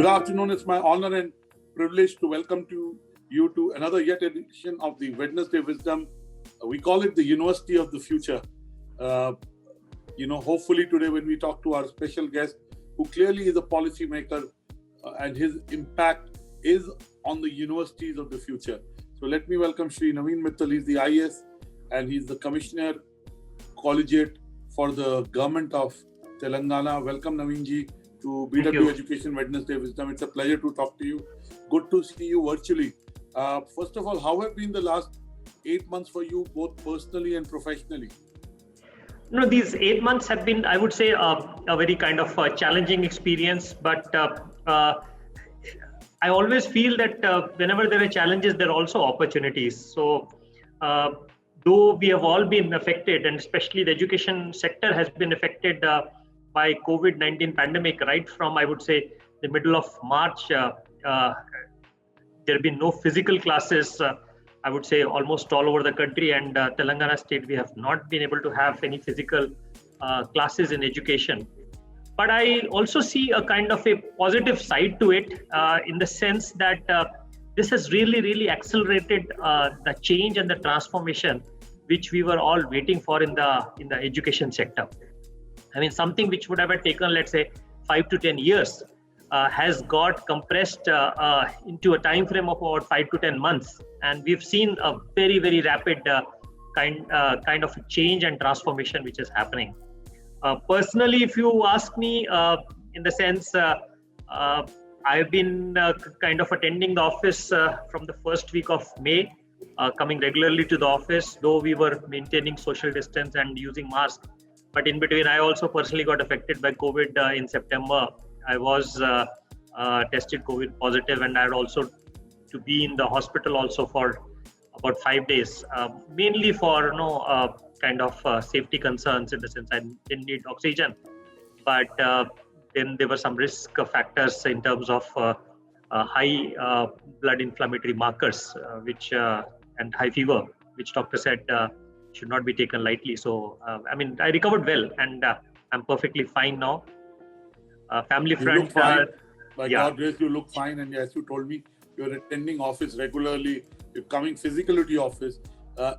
Good afternoon. It's my honor and privilege to welcome you to another yet edition of the Wednesday Wisdom. We call it the University of the Future. Hopefully today when we talk to our special guest, who clearly is a policymaker and his impact is on the universities of the future. So let me welcome Shri Naveen Mittal. He's the IAS and he's the Commissioner Collegiate for the Government of Telangana. Welcome Naveenji to BW Education Wednesday Wisdom. It's a pleasure to talk to you. Good to see you virtually. First of all, how have been the last 8 months for you, both personally and professionally? These 8 months have been, I would say, a very kind of challenging experience. But I always feel that whenever there are challenges, there are also opportunities. So though we have all been affected, and especially the education sector has been affected by COVID-19 pandemic, right from, I would say, the middle of March, there have been no physical classes, I would say almost all over the country, and Telangana state, we have not been able to have any physical classes in education. But I also see a kind of a positive side to it in the sense that this has really accelerated the change and the transformation which we were all waiting for in the education sector. I mean, something which would have taken, let's say, 5 to 10 years has got compressed into a time frame of about 5 to 10 months. And we've seen a very rapid kind of change and transformation which is happening. Personally, if you ask me, in the sense, I've been kind of attending the office from the first week of May, coming regularly to the office, though we were maintaining social distance and using masks. But in between, I also personally got affected by COVID in September. I was tested COVID positive, and I had also to be in the hospital also for about 5 days, mainly for kind of safety concerns, in the sense I didn't need oxygen. But then there were some risk factors in terms of high blood inflammatory markers, and high fever, which doctor said should not be taken lightly. So, I recovered well, and I'm perfectly fine now. Family front. You look fine. By God grace, you look fine. And as you told me, you're attending office regularly. You're coming physically to office.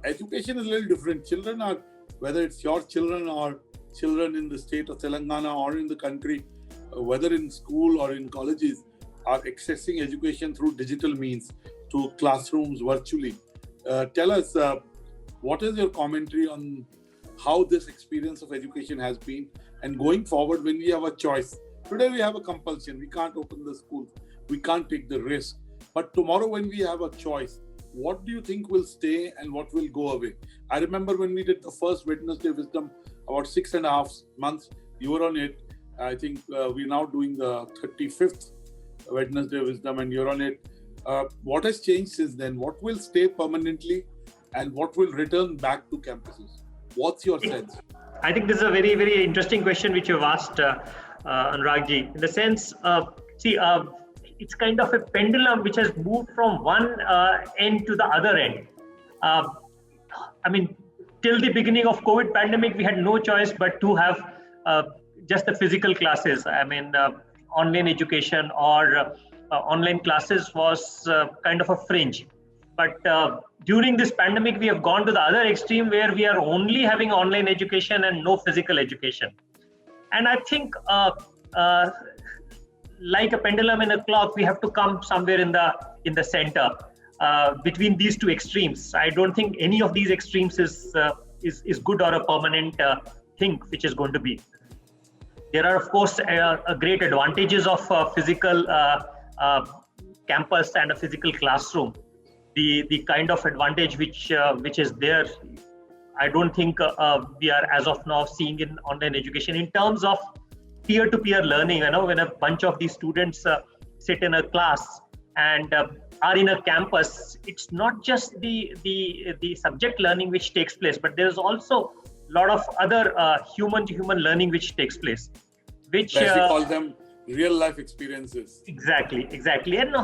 Education is a little different. Children are, whether it's your children or children in the state of Telangana or in the country, whether in school or in colleges, are accessing education through digital means, to classrooms virtually. Tell us, what is your commentary on how this experience of education has been, and going forward when we have a choice? Today we have a compulsion. We can't open the schools. We can't take the risk. But tomorrow when we have a choice, what do you think will stay and what will go away? I remember when we did the first Wednesday Wisdom about 6.5 months, you were on it. I think we're now doing the 35th Wednesday Wisdom and you're on it. What has changed since then? What will stay permanently and what will return back to campuses? What's your sense? I think this is a very interesting question which you've asked, Anuragji. In the sense, it's kind of a pendulum which has moved from one end to the other end. Till the beginning of COVID pandemic, we had no choice but to have just the physical classes. Online education or online classes was kind of a fringe. But during this pandemic, we have gone to the other extreme where we are only having online education and no physical education. And I think like a pendulum and a clock, we have to come somewhere in the center between these two extremes. I don't think any of these extremes is good or a permanent thing which is going to be. There are, of course, a great advantages of physical campus and a physical classroom. The kind of advantage which is there, I don't think we are as of now seeing in online education in terms of peer-to-peer learning. When a bunch of these students sit in a class and are in a campus, it's not just the subject learning which takes place, but there's also a lot of other human-to-human learning which takes place, which we call them real life experiences. Exactly, and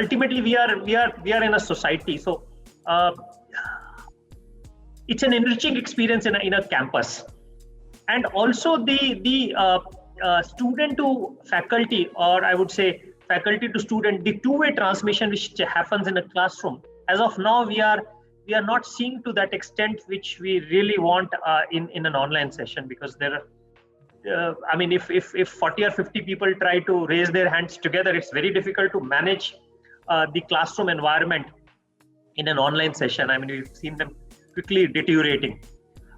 ultimately we are in a society, so it's an enriching experience in a campus. And also the student to faculty, or I would say faculty to student, the two-way transmission which happens in a classroom, as of now, we are not seeing to that extent which we really want in an online session, because there are, I mean, if 40 or 50 people try to raise their hands together, it's very difficult to manage the classroom environment in an online session. I mean, we've seen them quickly deteriorating.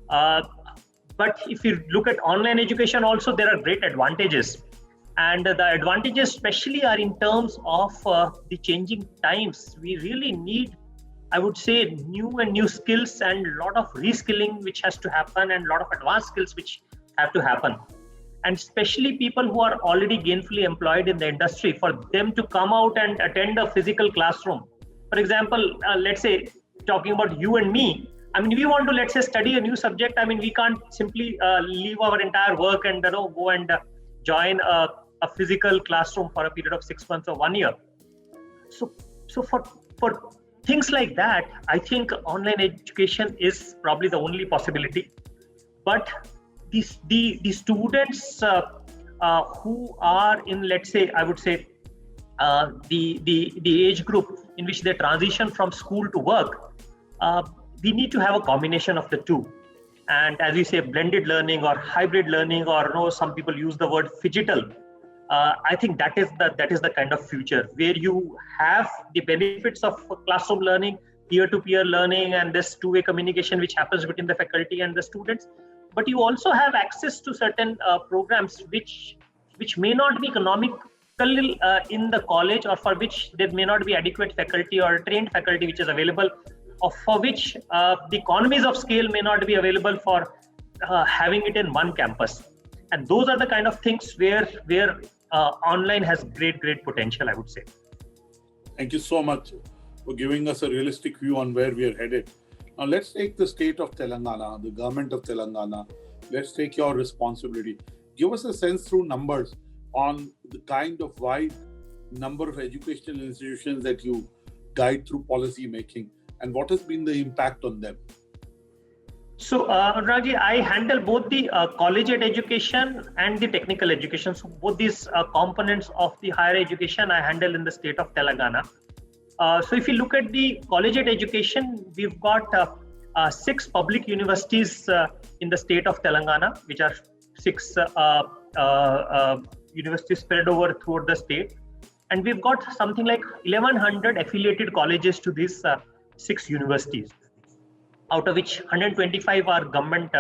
But if you look at online education also, there are great advantages. And the advantages especially are in terms of the changing times. We really need, I would say, new skills and a lot of reskilling which has to happen, and a lot of advanced skills which have to happen. And especially people who are already gainfully employed in the industry, for them to come out and attend a physical classroom. For example, let's say, talking about you and me, I mean, we want to, let's say, study a new subject. I mean, we can't simply leave our entire work and go and join a physical classroom for a period of 6 months or 1 year. So for things like that, I think online education is probably the only possibility. But the students who are in, let's say, I would say, the age group in which they transition from school to work, we need to have a combination of the two. And as we say, blended learning or hybrid learning, or some people use the word phygital. I think that is the kind of future where you have the benefits of classroom learning, peer-to-peer learning, and this two-way communication which happens between the faculty and the students. But you also have access to certain programs which may not be economical in the college, or for which there may not be adequate faculty or trained faculty which is available, or for which the economies of scale may not be available for having it in one campus. And those are the kind of things where online has great potential, I would say. Thank you so much for giving us a realistic view on where we are headed. Now let's take the state of Telangana, the government of Telangana. Let's take your responsibility. Give us a sense through numbers on the kind of wide number of educational institutions that you guide through policy making, and what has been the impact on them. So, Raji, I handle both the collegiate education and the technical education. So, both these components of the higher education I handle in the state of Telangana. So, if you look at the collegiate education, we've got 6 public universities in the state of Telangana, which are 6 universities spread over throughout the state. And we've got something like 1,100 affiliated colleges to these 6 universities, out of which 125 are government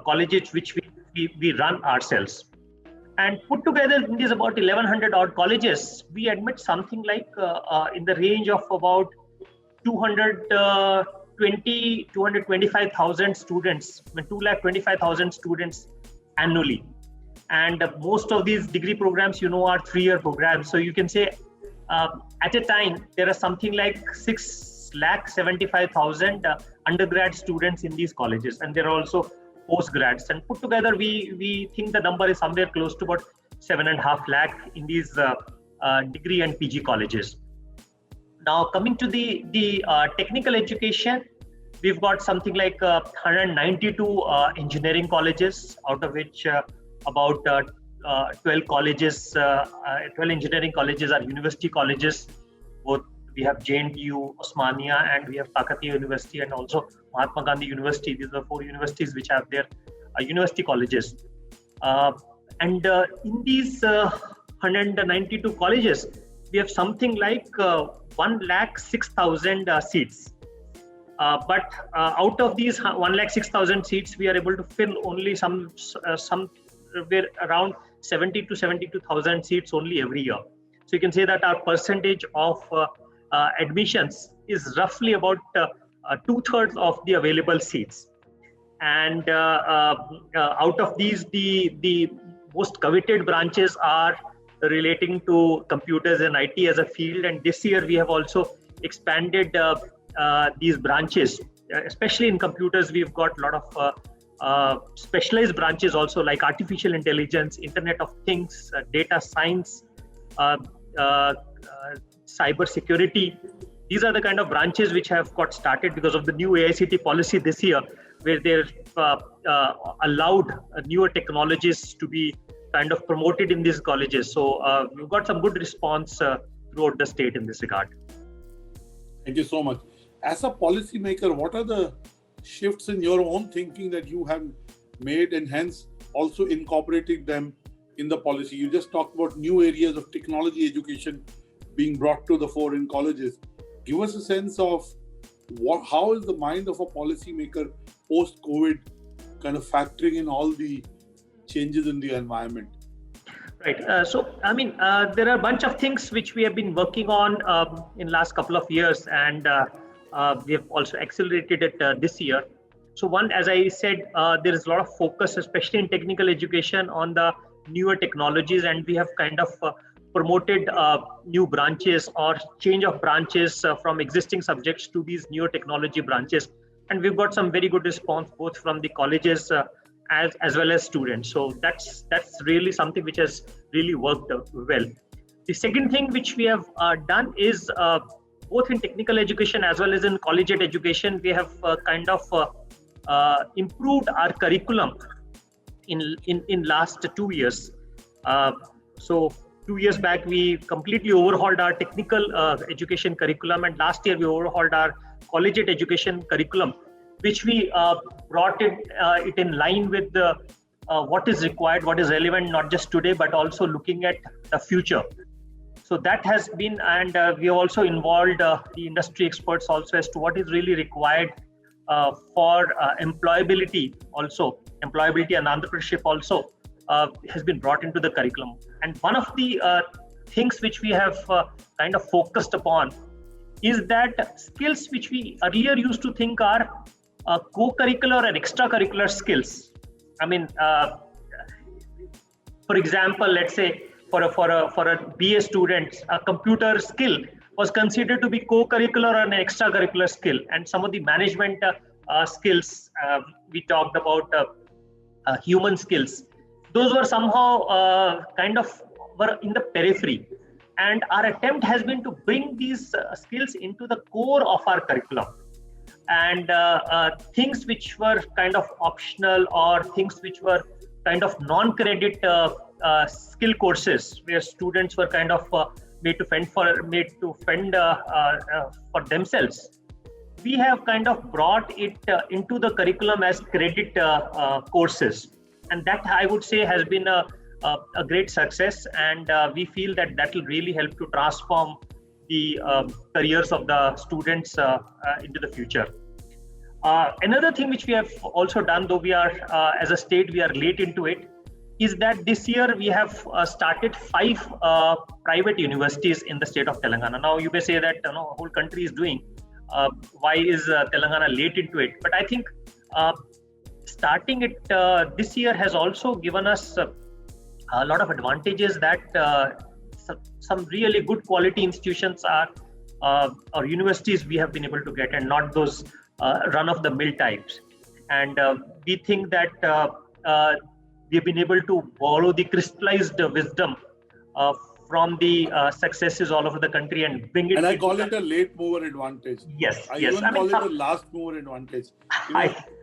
colleges which we run ourselves. And put together in these about 1,100 odd colleges, we admit something like in the range of about 225,000 students, 225,000 students annually. And most of these degree programs, are 3-year programs. So you can say at a time, there are something like 675,000 undergrad students in these colleges, and there are also postgrads. And put together, we think the number is somewhere close to about 7.5 lakh in these degree and PG colleges. Now, coming to the technical education, we've got something like 192 engineering colleges, out of which about 12 colleges, 12 engineering colleges are university colleges. Both we have JNTU, Osmania, and we have Kakatiya University, and also Mahatma Gandhi University. These are 4 universities which have their university colleges. And in these 192 colleges, we have something like 106,000 seats. But out of these 106,000 seats, we are able to fill only somewhere around 70 to 72,000 seats only every year. So you can say that our percentage of admissions is roughly about 2/3 of the available seats. And out of these, the most coveted branches are relating to computers and IT as a field. And this year we have also expanded these branches, especially in computers. We've got a lot of specialized branches also, like artificial intelligence, Internet of Things, data science, cyber security. These are the kind of branches which have got started because of the new AICTE policy this year, where they've allowed newer technologies to be kind of promoted in these colleges. So we've got some good response throughout the state in this regard. Thank you so much. As a policymaker, what are the shifts in your own thinking that you have made and hence also incorporating them in the policy? You just talked about new areas of technology education being brought to the fore in colleges. Give us a sense of how is the mind of a policymaker post-COVID kind of factoring in all the changes in the environment? Right. So, I mean, there are a bunch of things which we have been working on in last couple of years, and we have also accelerated it this year. So one, as I said, there is a lot of focus, especially in technical education, on the newer technologies, and we have kind of promoted new branches or change of branches from existing subjects to these newer technology branches. And we've got some very good response both from the colleges as well as students. So that's really something which has really worked well. The second thing which we have done is both in technical education as well as in collegiate education, we have kind of improved our curriculum in last 2 years. So 2 years back, we completely overhauled our technical education curriculum, and last year we overhauled our collegiate education curriculum, which we brought it in line with the what is required, what is relevant, not just today, but also looking at the future. So that has been, and we have also involved the industry experts also as to what is really required for employability and entrepreneurship also has been brought into the curriculum. And one of the things which we have kind of focused upon is that skills which we earlier used to think are co-curricular and extracurricular skills. I mean, for example, let's say for a BA student, a computer skill was considered to be co-curricular and an extracurricular skill. And some of the management skills we talked about, human skills, those were somehow kind of were in the periphery. And our attempt has been to bring these skills into the core of our curriculum. And things which were kind of optional or things which were kind of non-credit skill courses where students were kind of made to fend for themselves, we have kind of brought it into the curriculum as credit courses, and that I would say has been a great success, and we feel that will really help to transform the careers of the students into the future. Another thing which we have also done, though we are as a state we are late into it, is that this year we have started 5 private universities in the state of Telangana. Now you may say that whole country is doing. Why is Telangana late into it? But I think starting it this year has also given us a lot of advantages that some really good quality institutions or universities we have been able to get, and not those run-of-the-mill types. And we think that we've been able to borrow the crystallized wisdom from the successes all over the country and bring it. And I call it a late mover advantage. Yes, I even call it a last mover advantage.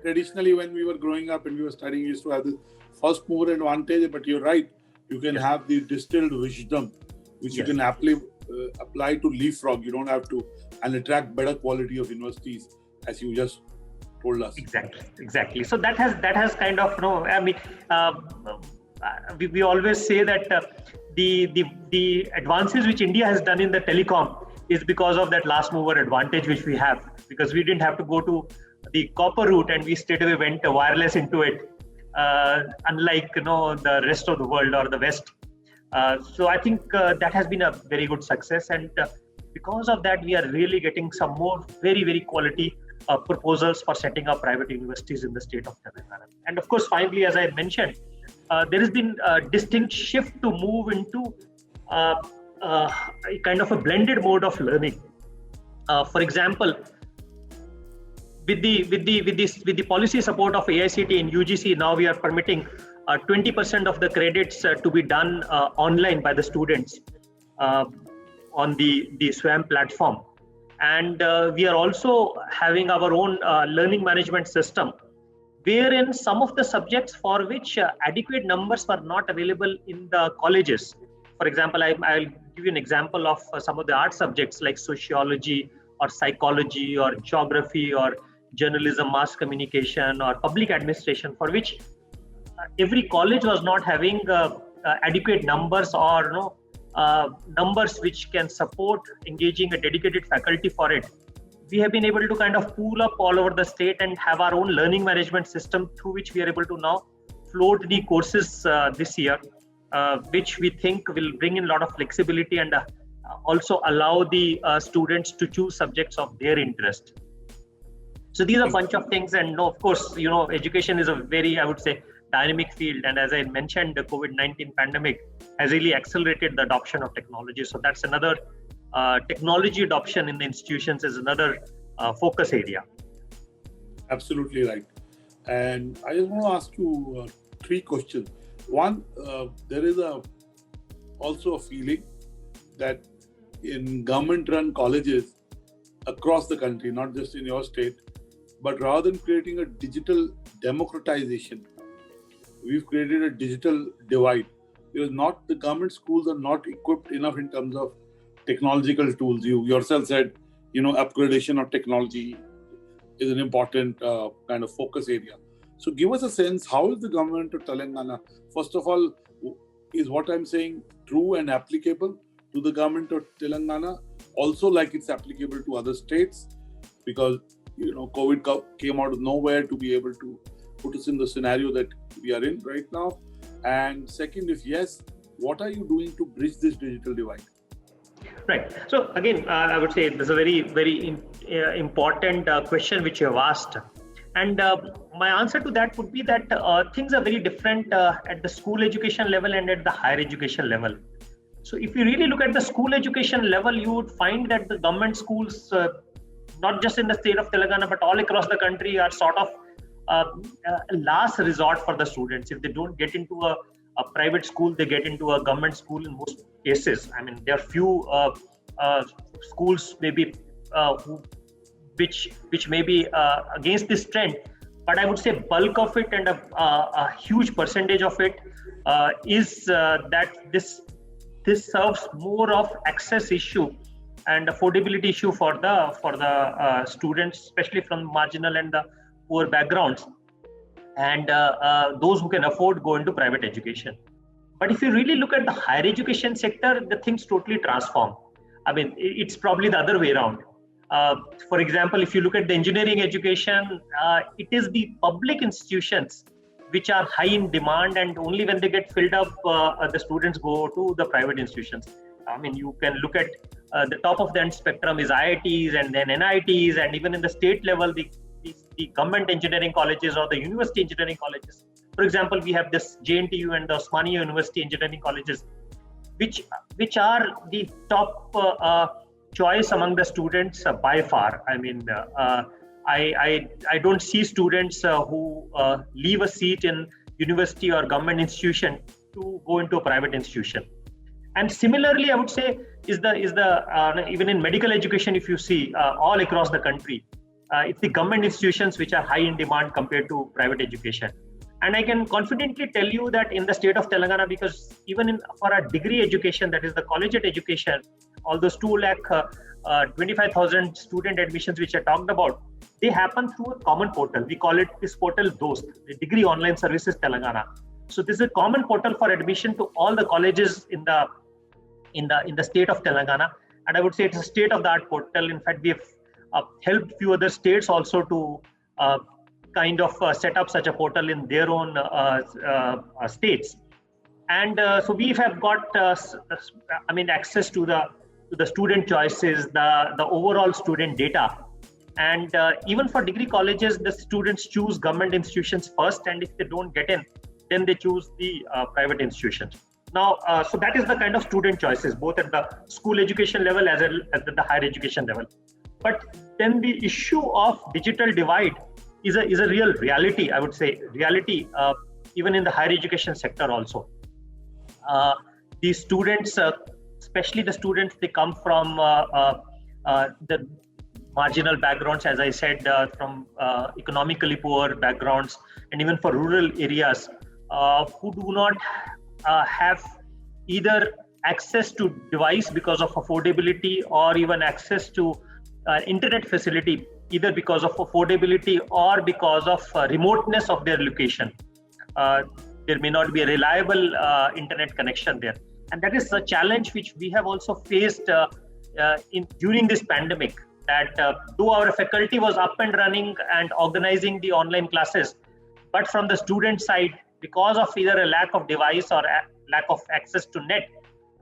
Traditionally, when we were growing up and we were studying, we used to have the first mover advantage. But you're right, you can have the distilled wisdom, which you can apply to leapfrog. You don't have to, and attract better quality of universities, as you just told us. Exactly. So that has kind of I mean, we always say that the advances which India has done in the telecom is because of that last mover advantage which we have, because we didn't have to go to the copper route and we straight away went wireless into it, unlike the rest of the world or the West. So I think that has been a very good success, and because of that we are really getting some more very, very quality proposals for setting up private universities in the state of Telangana. And of course, finally, as I mentioned, there has been a distinct shift to move into a kind of a blended mode of learning. For example, with the policy support of AICTE and UGC, now we are permitting 20% of the credits to be done online by the students on the SWAYAM platform. And we are also having our own learning management system, wherein some of the subjects for which adequate numbers were not available in the colleges. For example, I'll give you an example of some of the art subjects like sociology or psychology or geography or journalism, mass communication, or public administration, for which every college was not having adequate numbers or numbers which can support engaging a dedicated faculty for it. We have been able to kind of pool up all over the state and have our own learning management system through which we are able to now float the courses this year, which we think will bring in a lot of flexibility and also allow the students to choose subjects of their interest. So these are a bunch of things, and of course, education is a very, I would say, dynamic field. And as I mentioned, the COVID-19 pandemic has really accelerated the adoption of technology. So that's another technology adoption in the institutions is another focus area. Absolutely right. And I just want to ask you 3 questions. One, there is also a feeling that in government-run colleges across the country, not just in your state, but rather than creating a digital democratization, we've created a digital divide. Because the government schools are not equipped enough in terms of technological tools. You yourself said, upgradation of technology is an important kind of focus area. So give us a sense, how is the government of Telangana, first of all, is what I'm saying true and applicable to the government of Telangana, also like it's applicable to other states? Because, COVID came out of nowhere to be able to put us in the scenario that we are in right now. And second, if yes, what are you doing to bridge this digital divide? Right. So again, I would say this is a very, very important question which you have asked. And my answer to that would be that things are very different at the school education level and at the higher education level. So if you really look at the school education level, you would find that the government schools, not just in the state of Telangana, but all across the country, are sort of a last resort for the students. If they don't get into a private school, they get into a government school in most cases. I mean, there are few schools maybe which may be against this trend, but I would say bulk of it and a huge percentage of it is that this serves more of access issue and affordability issue for the students, especially from marginal and the poor backgrounds, and those who can afford go into private education. But if you really look at the higher education sector, the things totally transform. I mean, it's probably the other way around. For example, if you look at the engineering education, it is the public institutions which are high in demand, and only when they get filled up, the students go to the private institutions. I mean, you can look at the top of the end spectrum is IITs and then NITs, and even in the state level, the government engineering colleges or the university engineering colleges. For example, we have this JNTU and the Osmania University engineering colleges, which are the top choice among the students by far. I mean, I don't see students who leave a seat in university or government institution to go into a private institution. And similarly, I would say is the even in medical education, if you see all across the country, it's the government institutions which are high in demand compared to private education. And I can confidently tell you that in the state of Telangana, because even for a degree education, that is the collegiate education, all those 2,25,000 student admissions which I talked about, they happen through a common portal. We call it this portal DOST, the Degree Online Services Telangana. So this is a common portal for admission to all the colleges in the state of Telangana. And I would say it's a state-of-the-art portal. In fact, we have helped few other states also to kind of set up such a portal in their own states. And so we have got access to the student choices, the overall student data. And even for degree colleges, the students choose government institutions first, and if they don't get in, then they choose the private institutions. Now, so that is the kind of student choices, both at the school education level as well as at the higher education level. But then the issue of digital divide is a real reality, I would say, even in the higher education sector also. The students, especially the students, they come from the marginal backgrounds, as I said, from economically poor backgrounds, and even for rural areas who do not have either access to device because of affordability, or even access to internet facility, either because of affordability or because of remoteness of their location. There may not be a reliable internet connection there. And that is a challenge which we have also faced during this pandemic, that though our faculty was up and running and organizing the online classes, but from the student side, because of either a lack of device or lack of access to net,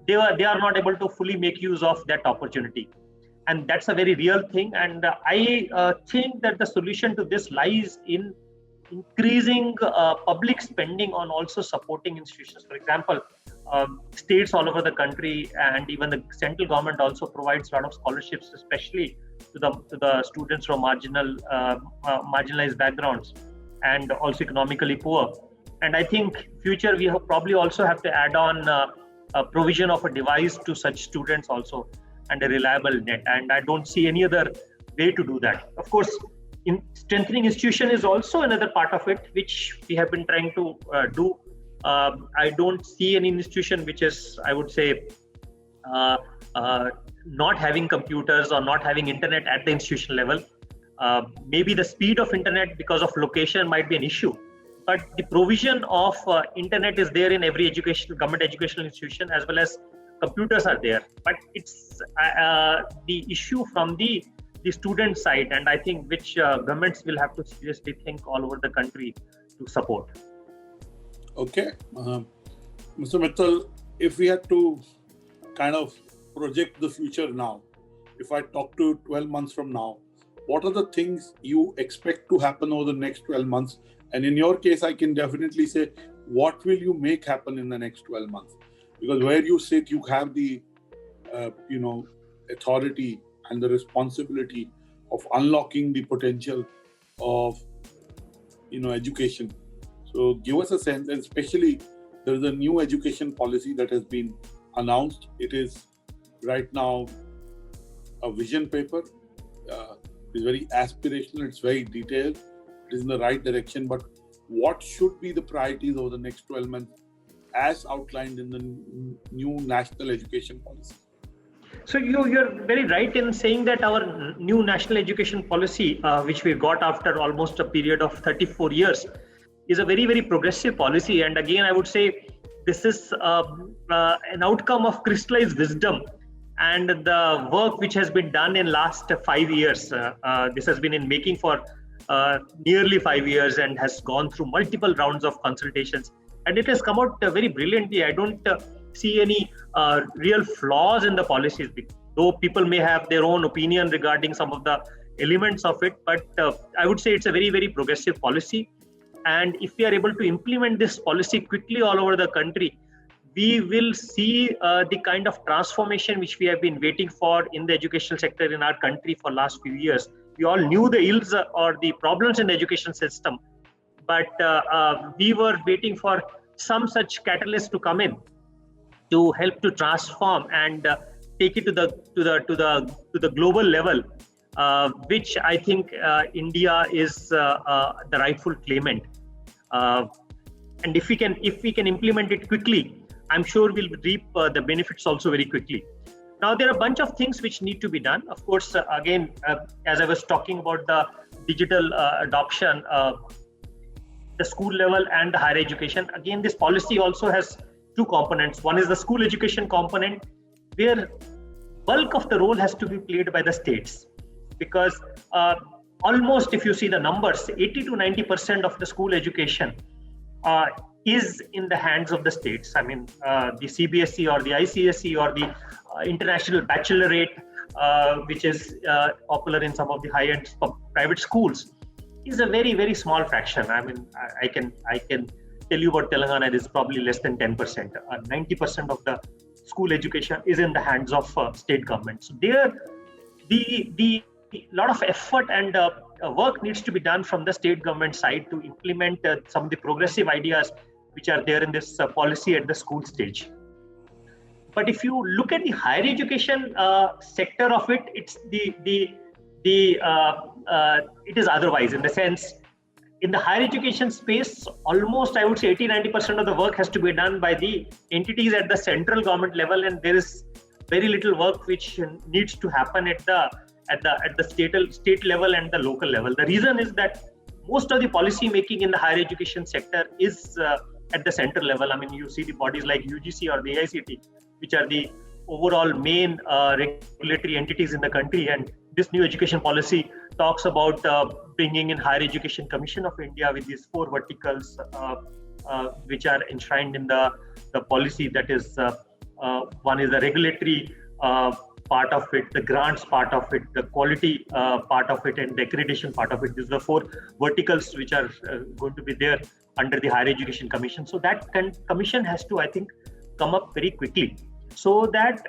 they are not able to fully make use of that opportunity. And that's a very real thing. And I think that the solution to this lies in increasing public spending on also supporting institutions. For example, states all over the country and even the central government also provides a lot of scholarships, especially to the students from marginalized backgrounds and also economically poor. And I think future we probably also have to add on a provision of a device to such students also, and a reliable net. And I don't see any other way to do that. Of course, in strengthening institution is also another part of it, which we have been trying to do. I don't see any institution which is, I would say, not having computers or not having internet at the institution level. Maybe the speed of internet because of location might be an issue, but the provision of internet is there in every government educational institution, as well as computers are there. But it's the issue from the student side, and I think which governments will have to seriously think all over the country to support. Okay. Mr. Mittal, if we had to kind of project the future now, if I talk to 12 months from now, what are the things you expect to happen over the next 12 months? And in your case, I can definitely say, what will you make happen in the next 12 months? Because where you sit, you have the, authority and the responsibility of unlocking the potential of, education. So give us a sense, and especially there is a new education policy that has been announced. It is right now a vision paper. It's very aspirational, it's very detailed, it is in the right direction. But what should be the priorities over the next 12 months as outlined in the new national education policy? So you're very right in saying that our new national education policy, which we got after almost a period of 34 years, is a very, very progressive policy. And again, I would say this is an outcome of crystallized wisdom and the work which has been done in last 5 years. This has been in making for nearly 5 years and has gone through multiple rounds of consultations. And it has come out very brilliantly. I don't see any real flaws in the policies, though people may have their own opinion regarding some of the elements of it. But I would say it's a very, very progressive policy. And if we are able to implement this policy quickly all over the country, we will see the kind of transformation which we have been waiting for in the educational sector in our country for last few years. We all knew the ills or the problems in the education system, but we were waiting for some such catalyst to come in to help to transform and take it to the global level, which I think India is the rightful claimant. And if we can implement it quickly, I'm sure we'll reap the benefits also very quickly. Now, there are a bunch of things which need to be done. Of course, again, as I was talking about the digital adoption, the school level and the higher education, again, this policy also has two components. One is the school education component, where bulk of the role has to be played by the states, because almost, if you see the numbers, 80 to 90% of the school education is in the hands of the states. I mean, the CBSE or the ICSE or the international baccalaureate, which is popular in some of the high-end private schools, is a very, very small fraction. I mean, I can tell you about Telangana, it is probably less than 10%. 90% of the school education is in the hands of state government. So there, the lot of effort and work needs to be done from the state government side to implement some of the progressive ideas which are there in this policy at the school stage. But if you look at the higher education sector of it, it's the it is otherwise, in the sense, in the higher education space, almost I would say 80-90% of the work has to be done by the entities at the central government level, and there is very little work which needs to happen at the state level and the local level. The reason is that most of the policy making in the higher education sector is at the center level. I mean, you see the bodies like UGC or the AICT, which are the overall main regulatory entities in the country, and this new education policy talks about bringing in Higher Education Commission of India with these 4 verticals which are enshrined in the policy. That is, one is the regulatory part of it, the grants part of it, the quality part of it, and the accreditation part of it. These are the 4 verticals which are going to be there under the Higher Education Commission. So that commission has to, I think, come up very quickly, so that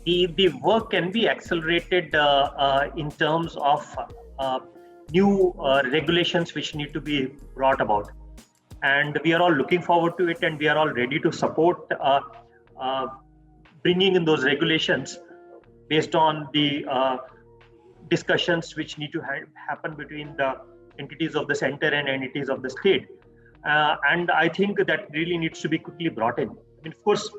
the work can be accelerated in terms of new regulations which need to be brought about. And we are all looking forward to it, and we are all ready to support bringing in those regulations based on the discussions which need to happen between the entities of the center and entities of the state. And I think that really needs to be quickly brought in. I mean, of course,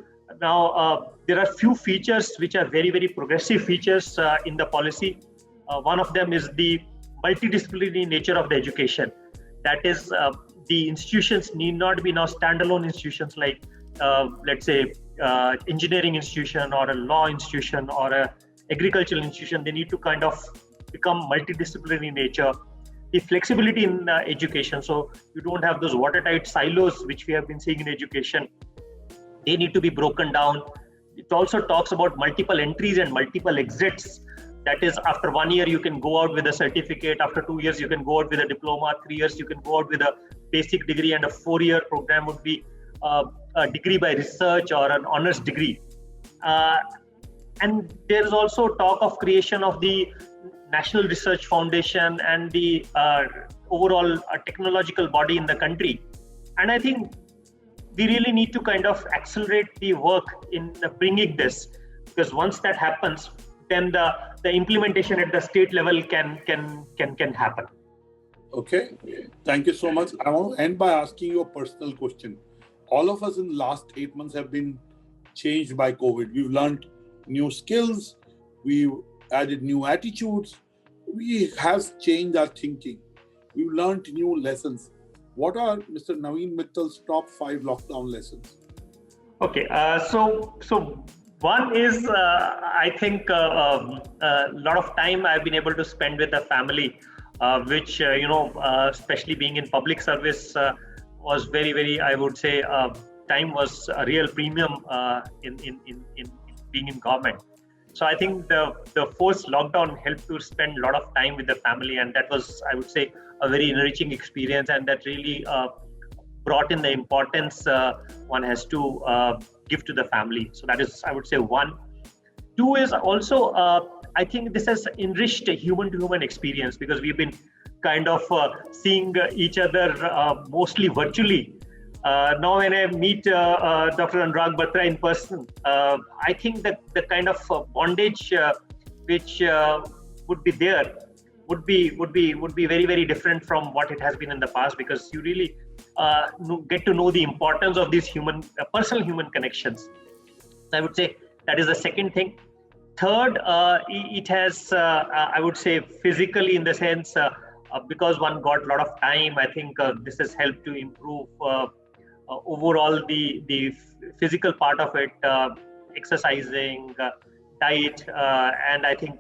now there are few features which are very, very progressive features in the policy. One of them is the multidisciplinary nature of the education. That is, the institutions need not be now standalone institutions like, let's say, engineering institution or a law institution or a agricultural institution. They need to kind of become multidisciplinary in nature. The flexibility in education, so you don't have those watertight silos which we have been seeing in education. They need to be broken down. It also talks about multiple entries and multiple exits. That is, after 1 year, you can go out with a certificate. After 2 years, you can go out with a diploma. 3 years, you can go out with a basic degree, and a 4-year program would be a degree by research or an honors degree. And there is also talk of creation of the National Research Foundation and the overall technological body in the country. And I think we really need to kind of accelerate the work in bringing this, because once that happens, then the implementation at the state level can happen. Okay, thank you so much. I want to end by asking you a personal question. All of us in the last 8 months have been changed by COVID. We've learned new skills, we've added new attitudes, we have changed our thinking, we've learned new lessons. What are Mr. Naveen Mittal's top 5 lockdown lessons? Okay, so one is, I think a lot of time I've been able to spend with the family, which, especially being in public service, was very, very, I would say, time was a real premium in being in government. So I think the forced lockdown helped to spend a lot of time with the family, and that was, I would say, a very enriching experience, and that really brought in the importance one has to give to the family. So that is, I would say, 1. 2 is also, I think this has enriched a human-to-human experience, because we've been kind of seeing each other mostly virtually. Now when I meet Dr. Anurag Batra in person, I think that the kind of bondage which would be there would be very, very different from what it has been in the past, because you really get to know the importance of these personal human connections. So I would say that is the second thing. Third, it has, I would say, physically, in the sense, because one got a lot of time, I think this has helped to improve overall the physical part of it, exercising, diet, and I think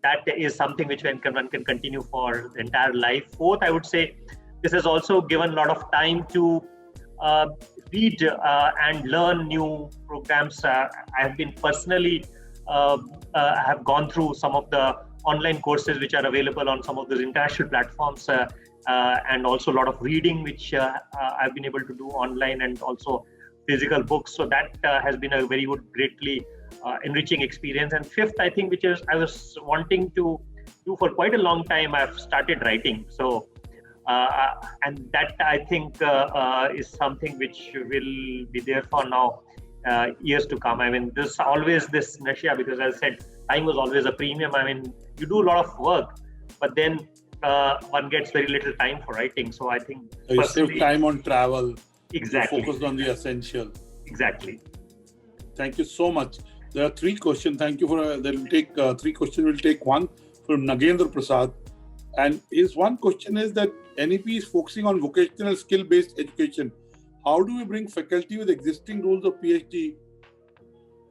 that is something which one can continue for the entire life. Fourth, I would say this has also given a lot of time to read and learn new programs. I have been personally have gone through some of the online courses which are available on some of those international platforms, and also a lot of reading which I've been able to do online, and also physical books. So that has been a very good, greatly enriching experience. And fifth, I think, which is I was wanting to do for quite a long time, I've started writing. So and that, I think, is something which will be there for now years to come. I mean, there's always this inertia, because as I said, time was always a premium. I mean, you do a lot of work, but then one gets very little time for writing. So I think you save time on travel. Exactly. Focused on the essential. Exactly. Thank you so much. There are 3 questions. Thank you for. They'll take 3 questions. We'll take one from Nagendra Prasad, and his one question is that NEP is focusing on vocational skill-based education. How do we bring faculty with existing rules of PhD?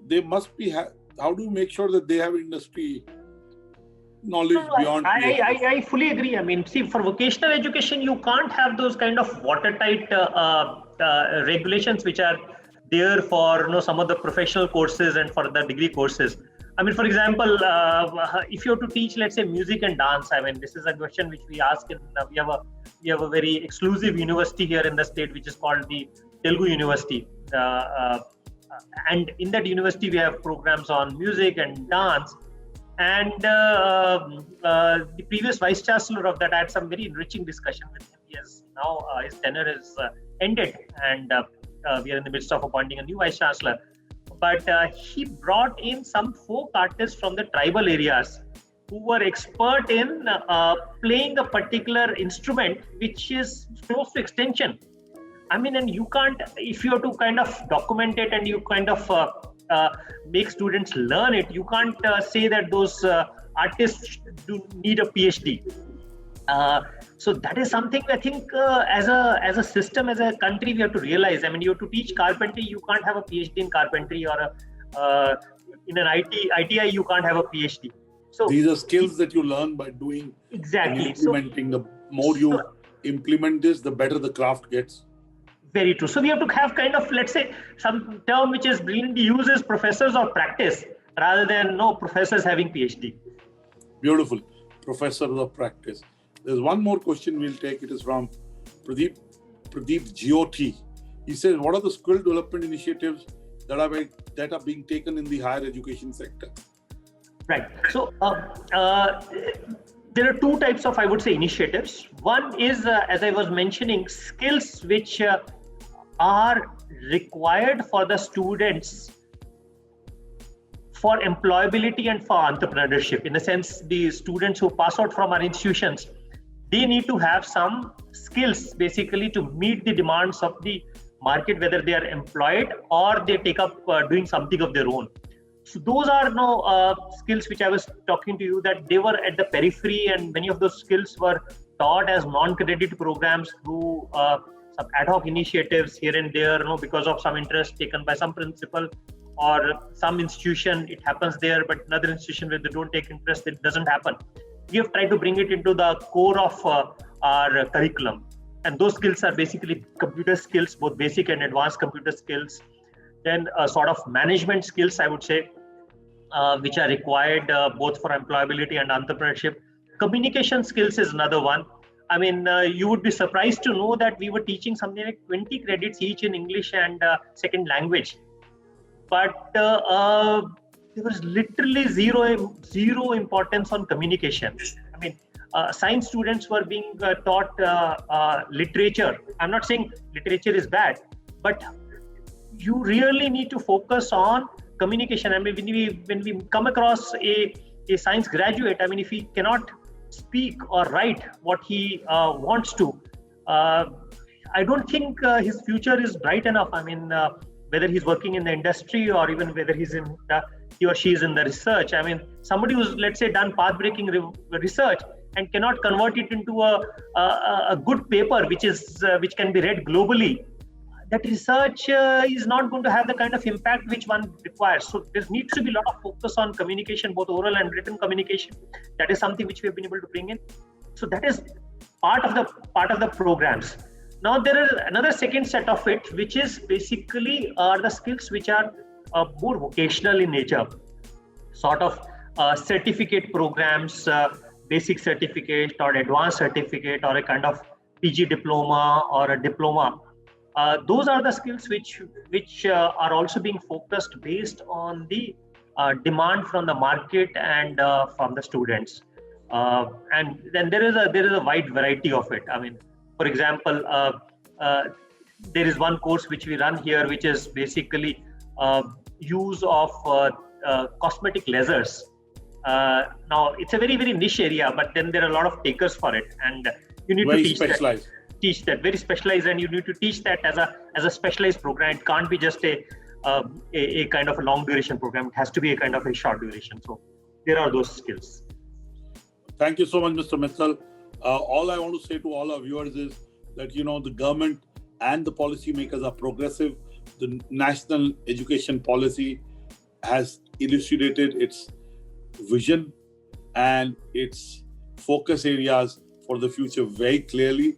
They must be. How do we make sure that they have industry knowledge beyond PhD? I fully agree. I mean, see, for vocational education, you can't have those kind of watertight regulations which are there for some of the professional courses and for the degree courses. I mean, for example, if you have to teach, let's say, music and dance, I mean, this is a question which we ask in, we have a very exclusive university here in the state, which is called the Telugu University. And in that university, we have programs on music and dance. And the previous vice chancellor of that, I had some very enriching discussion with him. He has now, his tenure is ended, and we are in the midst of appointing a new vice chancellor. But he brought in some folk artists from the tribal areas who were expert in playing a particular instrument which is close to extension. I mean, and you can't, if you have to kind of document it and you kind of make students learn it, you can't say that those artists do need a PhD. So that is something I think as a system, as a country, we have to realize. I mean, you have to teach carpentry, you can't have a PhD in carpentry, or in an ITI, you can't have a PhD. So these are skills that you learn by doing. Exactly. And implementing. The more you implement this, the better the craft gets. Very true. So we have to have kind of, let's say, some term which is brilliantly used as professors of practice rather than professors having PhD. Beautiful. Professors of practice. There's one more question we'll take. It is from Pradeep Jyoti. He says, what are the skill development initiatives that are being taken in the higher education sector? Right. So there are 2 types of, I would say, initiatives. One is, as I was mentioning, skills which are required for the students for employability and for entrepreneurship. In the sense, the students who pass out from our institutions, they need to have some skills basically to meet the demands of the market, whether they are employed or they take up doing something of their own. So those are skills which I was talking to you, that they were at the periphery, and many of those skills were taught as non-credit programs through some ad hoc initiatives here and there, because of some interest taken by some principal or some institution. It happens there, but another institution where they don't take interest, it doesn't happen. We have tried to bring it into the core of our curriculum. And those skills are basically computer skills, both basic and advanced computer skills. Then sort of management skills, I would say, which are required both for employability and entrepreneurship. Communication skills is another one. I mean, you would be surprised to know that we were teaching something like 20 credits each in English and second language. But there was literally zero importance on communication. I mean, science students were being taught literature. I'm not saying literature is bad, but you really need to focus on communication. I mean, when we come across a science graduate, I mean, if he cannot speak or write what he wants to, I don't think his future is bright enough. I mean, whether he's working in the industry or even whether he or she is in the research. I mean, somebody who's, let's say, done path-breaking research and cannot convert it into a good paper which can be read globally, that research is not going to have the kind of impact which one requires. So there needs to be a lot of focus on communication, both oral and written communication. That is something which we have been able to bring in. So that is part of the programs. Now there is another second set of it, which is basically the skills which are more vocational in nature, sort of certificate programs, basic certificate or advanced certificate or a kind of PG diploma or a diploma. Those are the skills which are also being focused based on the demand from the market and from the students. And then there is a wide variety of it. I mean, for example, there is one course which we run here, which is basically use of cosmetic lasers Now it's a very, very niche area, but then there are a lot of takers for it, and you need very to specialized. Teach that very specialized, and you need to teach that as a specialized program. It can't be just a kind of a long duration program. It has to be a kind of a short duration. So there are those skills. Thank you so much, Mr. Mittal. All I want to say to all our viewers is that, the government and the policymakers are progressive. The national education policy has elucidated its vision and its focus areas for the future very clearly.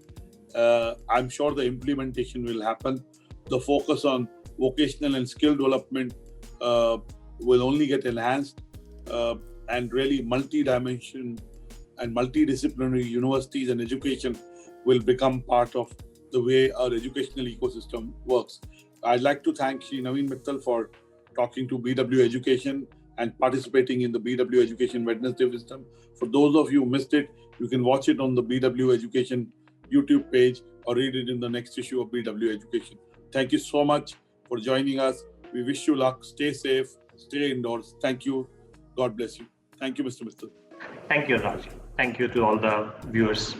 I'm sure the implementation will happen. The focus on vocational and skill development will only get enhanced, and really multi-dimension and multidisciplinary universities and education will become part of the way our educational ecosystem works. I'd like to thank Shri Naveen Mittal for talking to BW Education and participating in the BW Education Wednesday Wisdom. For those of you who missed it, you can watch it on the BW Education YouTube page or read it in the next issue of BW Education. Thank you so much for joining us. We wish you luck. Stay safe. Stay indoors. Thank you. God bless you. Thank you, Mr. Mittal. Thank you, Raj. Thank you to all the viewers.